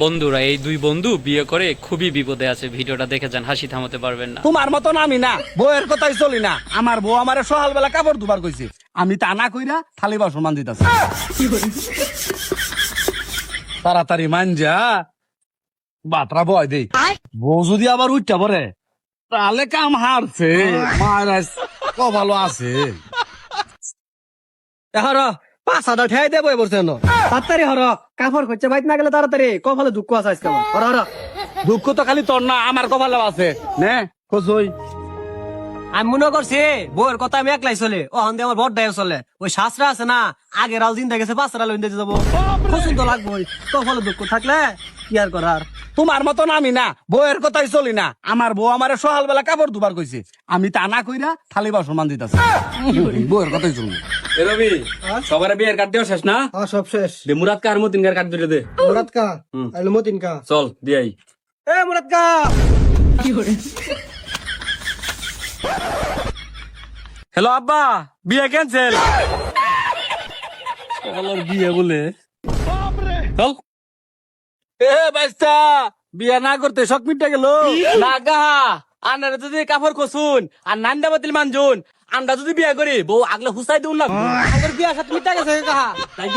বন্ধুরা, এই দুই বন্ধু বিয়ে করে খুবই বিপদে আছে। ভিডিওটা দেখে যান, হাসি থামাতে পারবেন না। তোমার মতন আমি না, বউয়ের কথাই চলি না। আমার বউ আমারে সকাল বেলা কাপড় দুবার কইছে, আমি তা না কইরা থালি বাসন মান দিতাছি। তাড়াতাড়ি মানজা বাতরা বয় দেই। বউ যদি আবার উঠটা পরে তাহলে কাম হারছে। মায়ের ভালো আছে। হর 5,000 ঠেয়াই দেবো বলছে তাড়াতাড়ি হর কাপড় খুঁজছে বাইক না গেলে তাড়াতাড়ি কপালে দুঃখ আছে আজকে আমার। হর হর দুঃখ তো খালি তোর না, আমার কপালেও আছে। নে কই আমি মনে করছি বউয়ের কথা আমি একলাই চলে ও হন্দে আমার বড় দায় চলে। ওই শাস্ত্রা আছে না, আগে রাল দিন গেছে 5 রাল দিতে যাবো, পছন্দ লাগবো। কপালে দুঃখ থাকলে কি আর করার। তোমার মতন আমি না, বউয়ের কথাই চলি না। আমার বউ আমারে সকাল বেলা কাপড় দুবার কইছে, আমি তা না কইরা থালি বাসন মান দিতাছি। বউয়ের কথাই চলি। রবি সবার বিয়ের কার্ড দেওয়া শেষ না? সব শেষ। দে মুরাদ কা আর মতিন কার কার্ড ধরে দে। মুরাদ কা আর মতিন কা চল দিয়াই। এ মুরাদ কা হ্যালো আব্বা, বিয়ে ক্যান্সেল। বিয়ে বলে চল। এ বাইস্তা বিয়া না করতে শখ মিটে গেল না গা আন্ডারে যদি কাপড় কসুন আর নান্দা বাতিল মানজুন, আমরা যদি বিয়ে করি বউ আগলে হুসাই দিউন না। বিয়া সাথে মিটা গেছে কাহা তাই